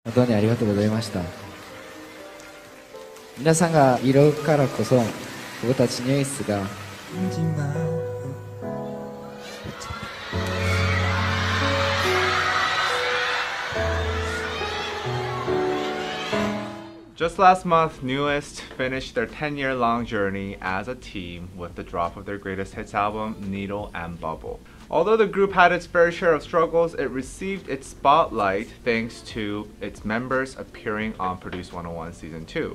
本当にありがとうございました。皆さんがいるからこそ僕たちニュースが Just last month, Newest finished their 10-year-long journey as a team with the drop of their greatest hits album, Needle and Bubble. Although the group had its fair share of struggles, it received its spotlight thanks to its members appearing on Produce 101 Season 2.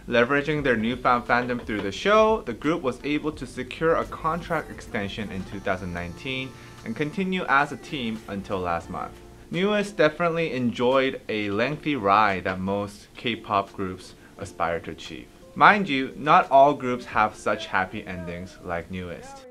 Leveraging their newfound fandom through the show, the group was able to secure a contract extension in 2019 and continue as a team until last month. Newest definitely enjoyed a lengthy ride that most K-pop groups aspire to achieve. Mind you, not all groups have such happy endings like Newest.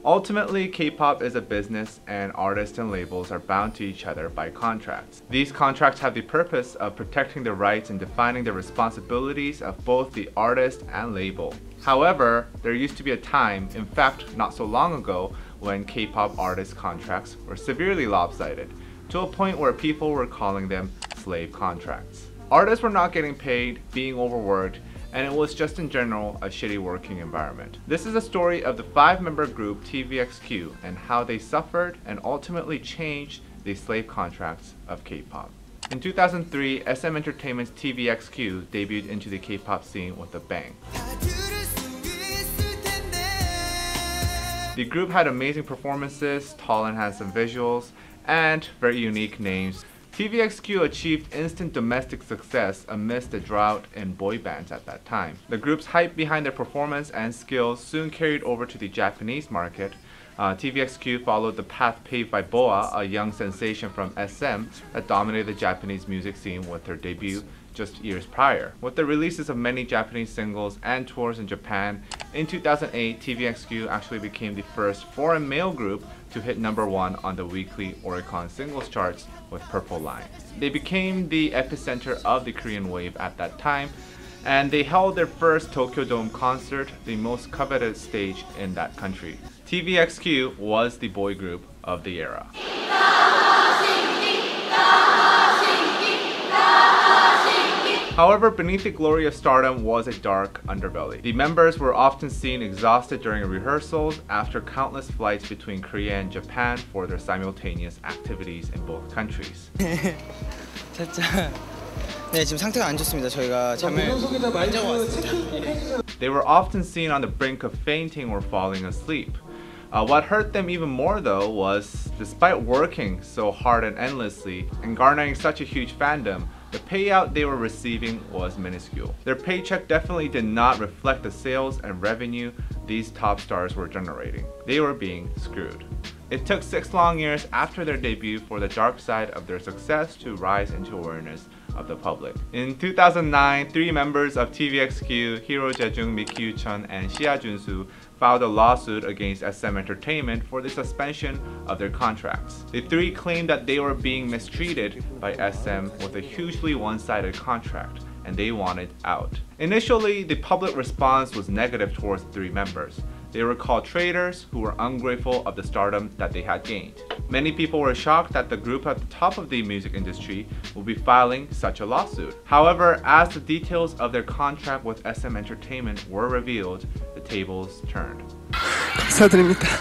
Ultimately, K-pop is a business and artists and labels are bound to each other by contracts. These contracts have the purpose of protecting the rights and defining the responsibilities of both the artist and label. However, there used to be a time, in fact not so long ago, when K-pop artist contracts were severely lopsided, to a point where people were calling them slave contracts. Artists were not getting paid, being overworked, and it was just in general a shitty working environment. This is a story of the 5-member group TVXQ and how they suffered and ultimately changed the slave contracts of K-pop. In 2003, SM Entertainment's TVXQ debuted into the K-pop scene with a bang. The group had amazing performances, tall and handsome visuals, and very unique names. TVXQ achieved instant domestic success amidst the drought in boy bands at that time. The group's hype behind their performance and skills soon carried over to the Japanese market. TVXQ followed the path paved by BoA, a young sensation from SM that dominated the Japanese music scene with their debut just years prior. With the releases of many Japanese singles and tours in Japan, in 2008, TVXQ actually became the first foreign male group to hit #1 on the weekly Oricon singles charts with Purple Line. They became the epicenter of the Korean wave at that time, and they held their first Tokyo Dome concert, the most coveted stage in that country. TVXQ was the boy group of the era. However, beneath the glory of stardom was a dark underbelly. The members were often seen exhausted during rehearsals after countless flights between Korea and Japan for their simultaneous activities in both countries. 살짝 네, 지금 상태가 안 좋습니다. 저희가 잠을 안 자고 왔습니다. They were often seen on the brink of fainting or falling asleep. What hurt them even more though was, despite working so hard and endlessly and garnering such a huge fandom, the payout they were receiving was minuscule. Their paycheck definitely did not reflect the sales and revenue these top stars were generating. They were being screwed. It took 6 long years after their debut for the dark side of their success to rise into awareness of the public. In 2009, 3 members of TVXQ, Hiro Jae-jung, Mi Kyu-chun, and Shia Junsu, filed a lawsuit against SM Entertainment for the suspension of their contracts. The 3 claimed that they were being mistreated by SM with a hugely one-sided contract, and they wanted out. Initially, the public response was negative towards the 3 members. They were called traitors who were ungrateful of the stardom that they had gained. Many people were shocked that the group at the top of the music industry would be filing such a lawsuit. However, as the details of their contract with SM Entertainment were revealed, the tables turned. 감사드립니다.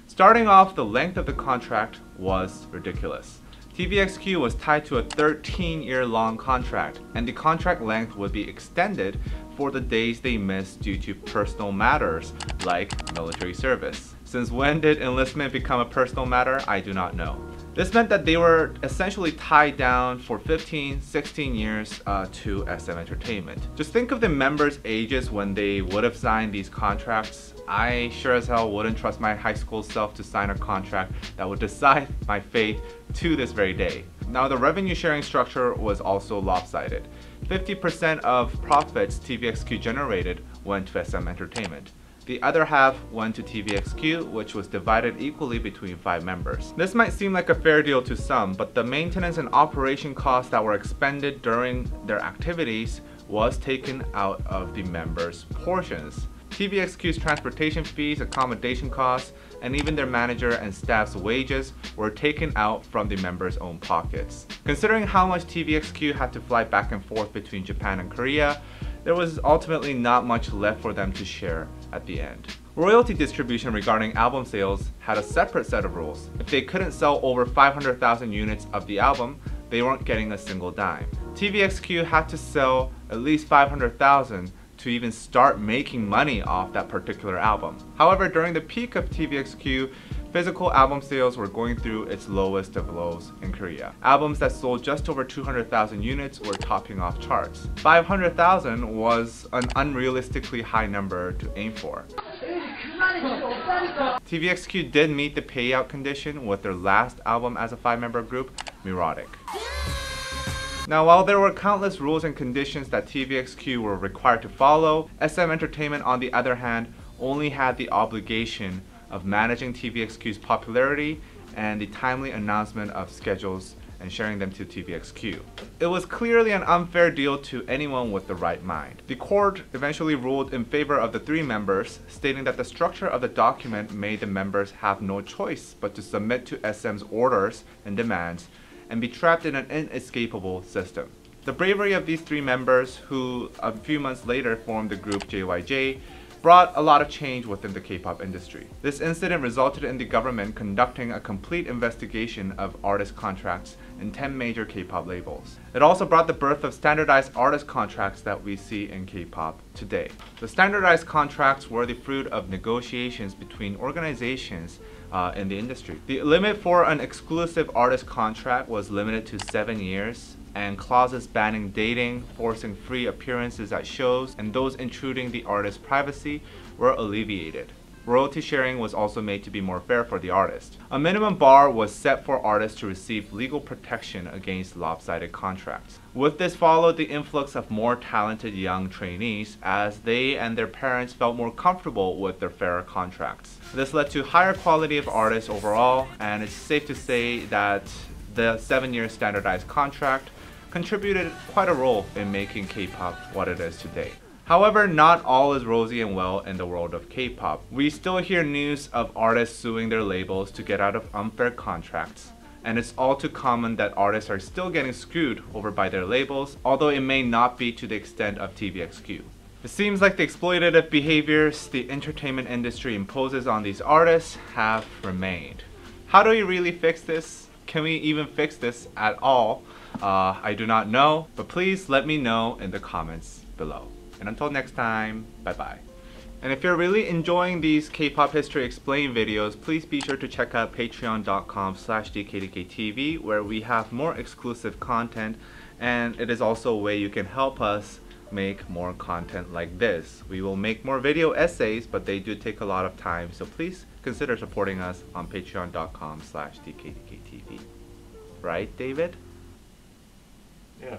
Starting off, the length of the contract was ridiculous. TVXQ was tied to a 13-year-long contract, and the contract length would be extended for the days they missed due to personal matters like military service. Since when did enlistment become a personal matter? I do not know. This meant that they were essentially tied down for 15, 16 years to SM Entertainment. Just think of the members' ages when they would have signed these contracts. I sure as hell wouldn't trust my high school self to sign a contract that would decide my fate to this very day. Now, the revenue sharing structure was also lopsided. 50% of profits TVXQ generated went to SM Entertainment. The other half went to TVXQ, which was divided equally between 5 members. This might seem like a fair deal to some, but the maintenance and operation costs that were expended during their activities was taken out of the members' portions. TVXQ's transportation fees, accommodation costs, and even their manager and staff's wages were taken out from the members' own pockets. Considering how much TVXQ had to fly back and forth between Japan and Korea, there was ultimately not much left for them to share at the end. Royalty distribution regarding album sales had a separate set of rules. If they couldn't sell over 500,000 units of the album, they weren't getting a single dime. TVXQ had to sell at least 500,000 to even start making money off that particular album. However, during the peak of TVXQ, physical album sales were going through its lowest of lows in Korea. Albums that sold just over 200,000 units were topping off charts. 500,000 was an unrealistically high number to aim for. TVXQ did meet the payout condition with their last album as a 5-member group, Neurotic. Now, while there were countless rules and conditions that TVXQ were required to follow, SM Entertainment, on the other hand, only had the obligation of managing TVXQ's popularity and the timely announcement of schedules and sharing them to TVXQ. It was clearly an unfair deal to anyone with the right mind. The court eventually ruled in favor of the 3 members, stating that the structure of the document made the members have no choice but to submit to SM's orders and demands and be trapped in an inescapable system. The bravery of these 3 members, who a few months later formed the group JYJ, brought a lot of change within the K-pop industry. This incident resulted in the government conducting a complete investigation of artist contracts in 10 major K-pop labels. It also brought the birth of standardized artist contracts that we see in K-pop today. The standardized contracts were the fruit of negotiations between organizations in the industry. The limit for an exclusive artist contract was limited to 7 years, and clauses banning dating, forcing free appearances at shows, and those intruding the artist's privacy were alleviated. Royalty sharing was also made to be more fair for the artist. A minimum bar was set for artists to receive legal protection against lopsided contracts. With this followed the influx of more talented young trainees, as they and their parents felt more comfortable with their fairer contracts. This led to higher quality of artists overall, and it's safe to say that the 7-year standardized contract contributed quite a role in making K-pop what it is today. However, not all is rosy and well in the world of K-pop. We still hear news of artists suing their labels to get out of unfair contracts, and it's all too common that artists are still getting screwed over by their labels, although it may not be to the extent of TVXQ. It seems like the exploitative behaviors the entertainment industry imposes on these artists have remained. How do we really fix this? Can we even fix this at all? I do not know, but please let me know in the comments below. And until next time, bye bye. And if you're really enjoying these K-pop history explained videos, please be sure to check out patreon.com/DKDKTV, where we have more exclusive content, and it is also a way you can help us make more content like this. We will make more video essays, but they do take a lot of time, so please consider supporting us on patreon.com/DKDKTV. Right, David? Yeah.